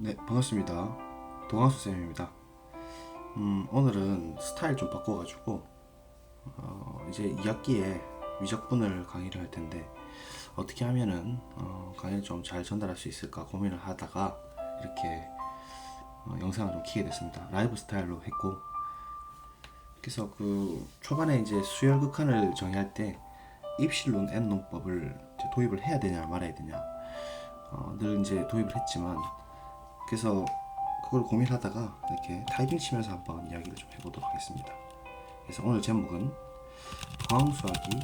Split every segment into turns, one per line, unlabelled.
네, 반갑습니다. 동학수 쌤입니다. 오늘은 스타일 좀 바꿔가지고 이제 2학기에 미적분을 강의를 할 텐데 어떻게 하면은 강의를 좀 잘 전달할 수 있을까 고민을 하다가 이렇게 영상을 좀 키게 됐습니다. 라이브 스타일로 했고, 그래서 그 초반에 이제 수열 극한을 정의할 때 입실론 N 논법을 이제 도입을 해야 되냐 말아야 되냐 늘 이제 도입을 했지만, 그래서 그걸 고민하다가 이렇게 타이핑 치면서 한번 이야기를 좀 해보도록 하겠습니다. 그래서 오늘 제목은 포항수학이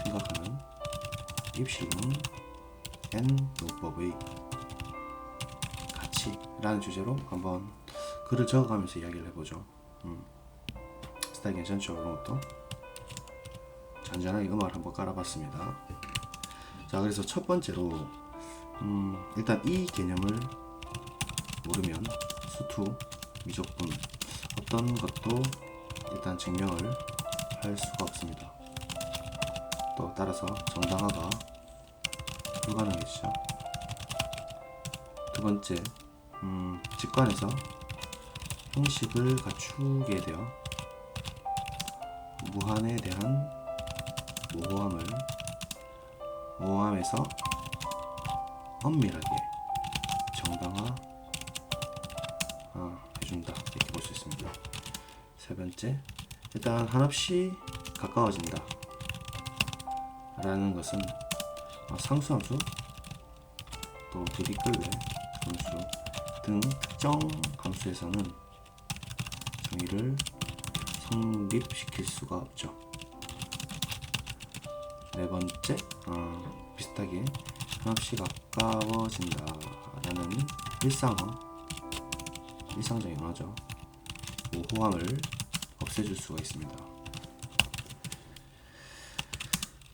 생각하는 입실론 N 논법의 가치라는 주제로 한번 글을 적어가면서 이야기를 해보죠. 스타일 괜찮죠? 이런 것도 잔잔하게 음악을 한번 깔아봤습니다. 자, 그래서 첫 번째로 일단 이 개념을 모르면 수투, 미적분 어떤 것도 일단 증명을 할 수가 없습니다. 또 따라서 정당화가 불가능해지죠. 두 번째, 직관에서 형식을 갖추게 되어 무한에 대한 모호함에서 엄밀하게 정당화 해준다, 이렇게 볼 수 있습니다. 세 번째, 일단 한없이 가까워진다 라는 것은 상수함수, 또 대립근래 함수 등 특정 함수에서는 정의를 성립시킬 수가 없죠. 네 번째, 비슷하게 한없이 가까워진다 라는 일상적인 언어죠. 모호함을 없애줄 수가 있습니다.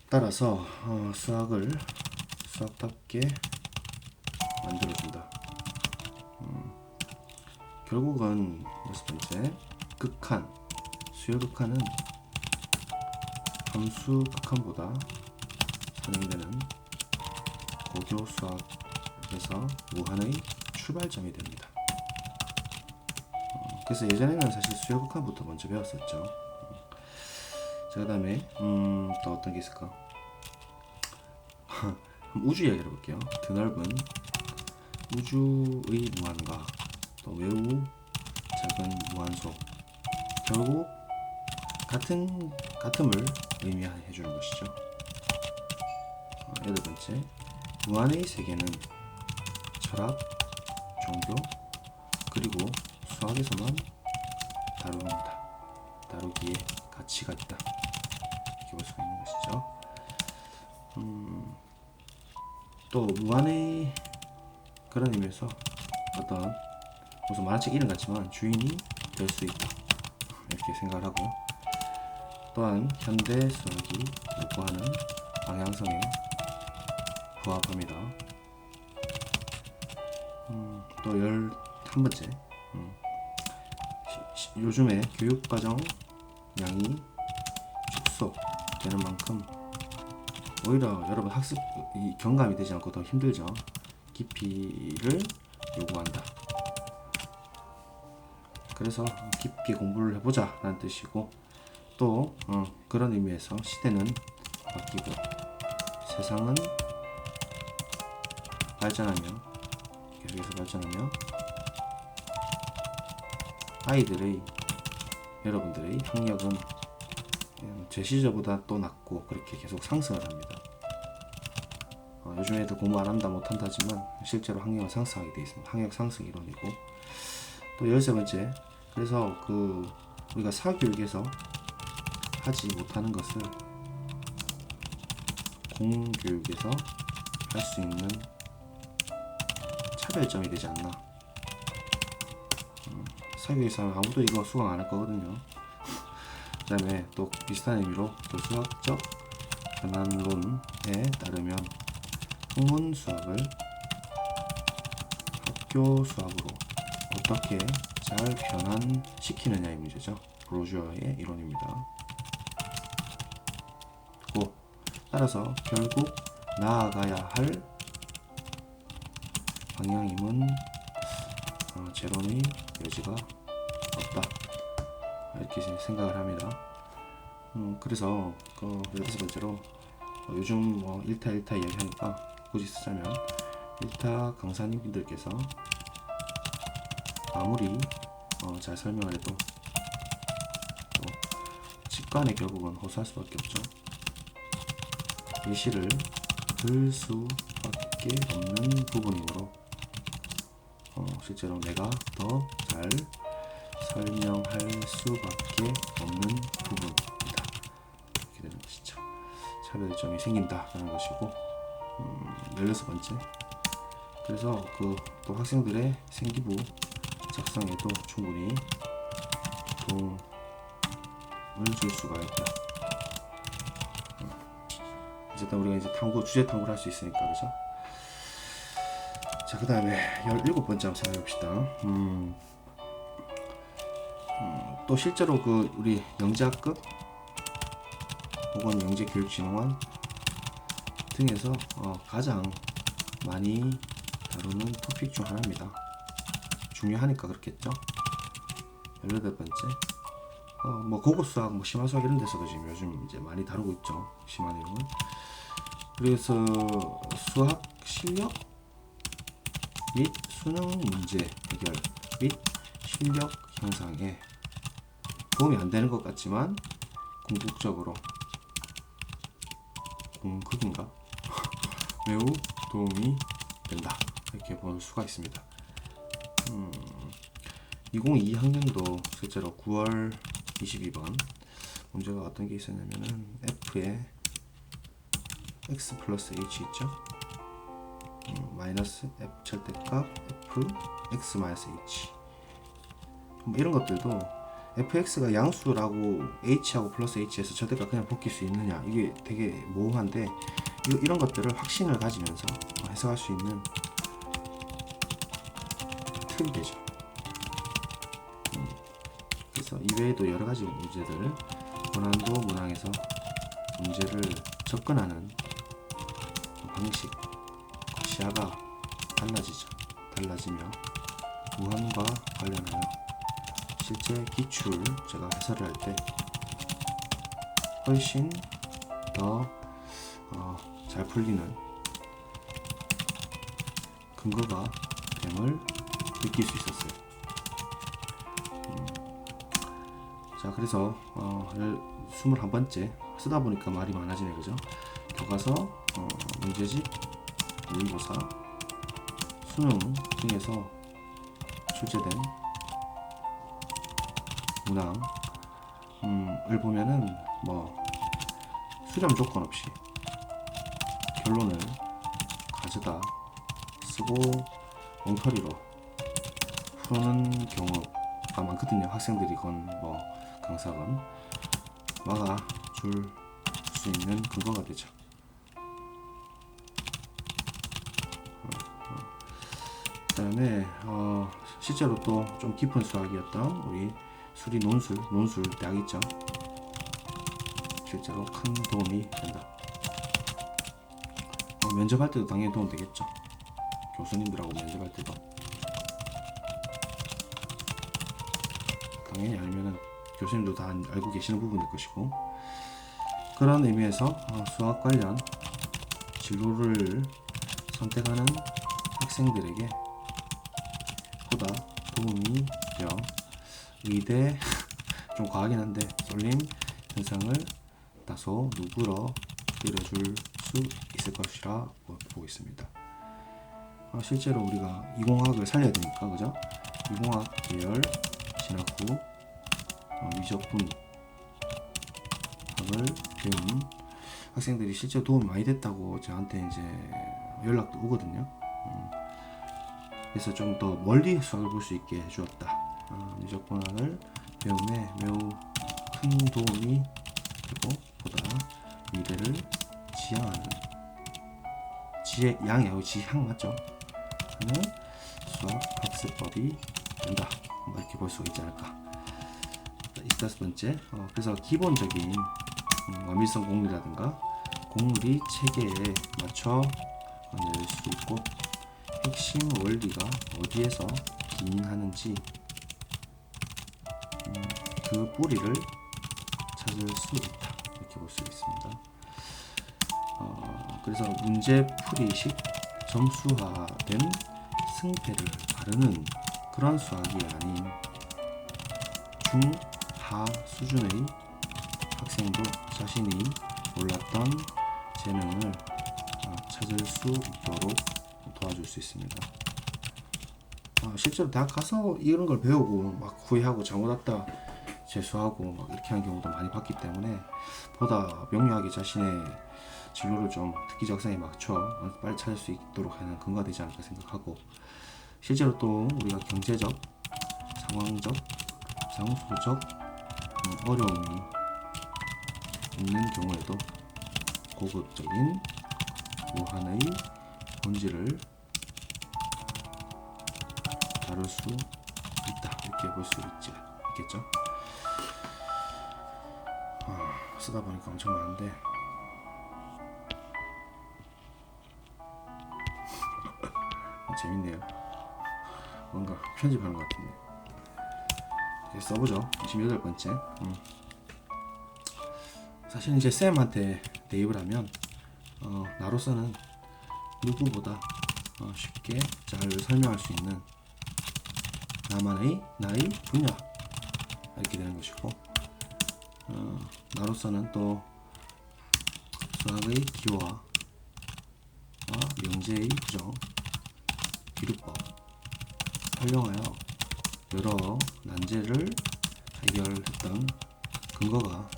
따라서 수학을 수학답게 만들어준다. 결국은 여섯 번째, 극한, 수열 극한은 함수 극한보다 선행되는 고교 수학에서 무한의 출발점이 됩니다. 그래서 예전에는 사실 수열 극한부터 먼저 배웠었죠. 자, 그 다음에 또 어떤 게 있을까? 우주 이야기를 해볼게요. 드넓은 우주의 무한과 또 매우 작은 무한소, 결국 같음을 의미해 주는 것이죠. 여덟 번째, 무한의 세계는 철학, 종교, 그리고 수학에서만 다루기에 가치가 있다, 이렇게 볼 수가 있는 것이죠. 또 무한의 그런 의미에서 어떤 무슨 만화책 이름 같지만 주인이 될 수 있다, 이렇게 생각을 하고, 또한 현대 수학이 요구하는 방향성에 부합합니다. 또 11번째, 요즘에 교육과정 양이 축소되는 만큼 오히려 여러분 학습 경감이 되지 않고 더 힘들죠. 깊이를 요구한다. 그래서 깊게 공부를 해보자 라는 뜻이고, 또 그런 의미에서 시대는 바뀌고 세상은 계속해서 발전하며 여러분들의 학력은 제 시절보다 또 낮고 그렇게 계속 상승을 합니다. 요즘 애들 공부 안 한다 못한다지만 실제로 학력은 상승하게 되어 있습니다. 학력 상승 이론이고, 또 13번째, 그래서 우리가 사교육에서 하지 못하는 것을 공교육에서 할 수 있는 차별점이 되지 않나. 사교육에서는 아무도 이거 수강 안 할 거거든요. 그 다음에 또 비슷한 의미로 또 수학적 변환론에 따르면 학문 수학을 학교 수학으로 어떻게 잘 변환시키느냐의 문제죠. 브로주어의 이론입니다. 따라서 결국 나아가야 할 방향임은 제로의 여지가 없다, 이렇게 생각을 합니다. 그래서 여섯 번째로 요즘 뭐 1타 이야기하니까 굳이 쓰자면 1타 강사님들께서 아무리 잘 설명을 해도 직관에 결국은 호소할 수밖에 없죠. 예시를 들 수밖에 없는 부분이므로 실제로 내가 더 잘 설명할 수밖에 없는 부분이다, 이렇게 되는 것이죠. 차별점이 생긴다라는 것이고, 16번째, 그래서 또 학생들의 생기부 작성에도 충분히 도움을 줄 수가 있다. 어쨌든 우리가 이제 주제 탐구를 할 수 있으니까, 그죠? 자, 그 다음에 17번째 한번 생각해 봅시다. 또 실제로 우리 영재학급 혹은 영재교육진흥원 등에서 가장 많이 다루는 토픽 중 하나입니다. 중요하니까 그렇겠죠. 18번째, 뭐 고고수학, 뭐 심화수학 이런 데서도 지금 요즘 이제 많이 다루고 있죠, 심화 내용을. 그래서 수학 실력 및 수능 문제 해결 및 실력 향상에 도움이 안 되는 것 같지만 궁극적으로 궁극인가 매우 도움이 된다, 이렇게 볼 수가 있습니다. 2022학년도 실제로 9월 22번 문제가 어떤 게 있었냐면은 F에 x 플러스 h 있죠. 마이너스 f 절대값 f x 마이너스 h, 뭐 이런 것들도 fx가 양수라고 h하고 플러스 h에서 절대값 그냥 벗길 수 있느냐, 이게 되게 모호한데 이런 것들을 확신을 가지면서 해석할 수 있는 틀이 되죠. 그래서 이외에도 여러 가지 문제들, 고난도 문항에서 문제를 접근하는 방식, 시야가 달라지며 무한과 관련하여 실제 기출 제가 해설을 할 때 훨씬 더 잘 풀리는 근거가 됨을 느낄 수 있었어요. 자, 그래서 21번째 쓰다 보니까 말이 많아지네, 그죠? 교과서, 문제집, 모의고사, 수능 등에서 출제된 문항을 보면은 뭐 수렴 조건 없이 결론을 가져다 쓰고 엉터리로 푸는 경우가 많거든요. 학생들이건 뭐 강사건 막아줄 수 있는 근거가 되죠. 그 다음에 실제로 또 좀 깊은 수학이었던 우리 수리 논술 대학 있죠. 실제로 큰 도움이 된다. 면접할 때도 당연히 도움 되겠죠. 교수님들하고 면접할 때도 당연히 알면은 교수님도 다 알고 계시는 부분일 것이고, 그런 의미에서 수학 관련 진로를 선택하는 학생들에게 보다 도움이 되어 의대 좀 과하긴 한데 쏠림 현상을 다소 누그러뜨려줄 수 있을 것이라 보고 있습니다. 실제로 우리가 이공학을 살려야 되니까, 그죠? 이공학 계열 진학 후 위적분학을 배운 학생들이 실제 도움이 많이 됐다고 저한테 이제 연락도 오거든요. 그래서 좀 더 멀리 수학을 볼 수 있게 해주었다. 위적분학을 배움에 매우 큰 도움이 되고 보다 미래를 지향하는 지향이하고 지향 맞죠? 하는 수학 학습법이 된다. 이렇게 볼 수가 있지 않을까. 25번째, 그래서 기본적인 완밀성 공리라든가 공리 체계에 맞춰 낼 수 있고 핵심 원리가 어디에서 기인하는지 그 뿌리를 찾을 수 있다. 이렇게 볼 수 있습니다. 그래서 문제풀이식 점수화된 승패를 가르는 그런 수학이 아닌 중하 수준의 학생도 자신이 몰랐던 재능을 찾을 수 있도록 도와줄 수 있습니다. 실제로 대학 가서 이런 걸 배우고 막 후회하고 잘못 왔다 재수하고 막 이렇게 하는 경우도 많이 봤기 때문에 보다 명료하게 자신의 진로를 좀 특기 적성에 맞춰 빨리 찾을 수 있도록 하는 근거가 되지 않을까 생각하고, 실제로 또 우리가 경제적, 상황적, 장소적 어려움이 있는 경우에도 고급적인 무한의 본질을 다룰 수 있다. 이렇게 볼 수 있겠죠. 쓰다 보니까 엄청 많은데 재밌네요. 뭔가 편집하는 것 같은데. 이제 써보죠. 28번째. 사실 이제 쌤한테 대입을 하면 나로서는 누구보다 쉽게 잘 설명할 수 있는 나의 분야 이렇게 되는 것이고, 나로서는 또 수학의 기호와 명제의 부정, 기류법 활용하여 여러 난제를 해결했던 근거가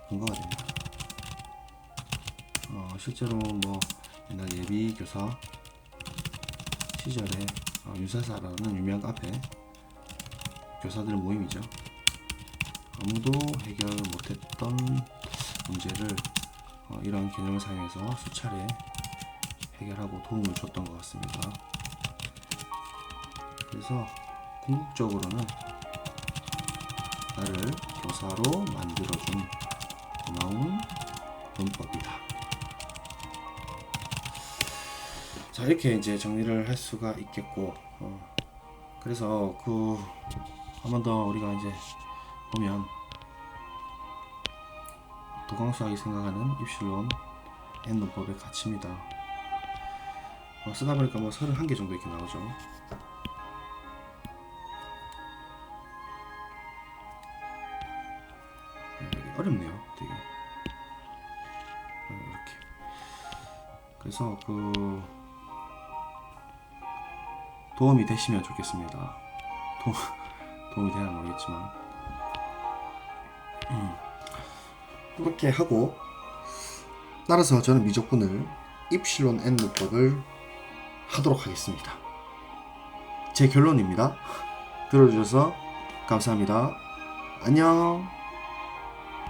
됩니다. 실제로 뭐 옛날 예비 교사 시절에 유사사라는 유명한 카페 교사들 모임이죠. 아무도 해결 못했던 문제를 이런 개념을 사용해서 수차례 해결하고 도움을 줬던 것 같습니다. 그래서 궁극적으로는 나를 교사로 만들어준 고마운 문법이다. 자, 이렇게 이제 정리를 할 수가 있겠고, 그래서 한 번 더 우리가 이제 보면 도강수학이 생각하는 입실론 N 논법의 가치입니다. 쓰다 보니까 31개 정도 이렇게 나오죠. 어렵네요, 되게. 이렇게. 그래서 도움이 되시면 좋겠습니다. 도움이 되나 모르겠지만 이렇게 하고, 따라서 저는 미적분을 입실론 N 문법을 하도록 하겠습니다. 제 결론입니다. 들어주셔서 감사합니다. 안녕.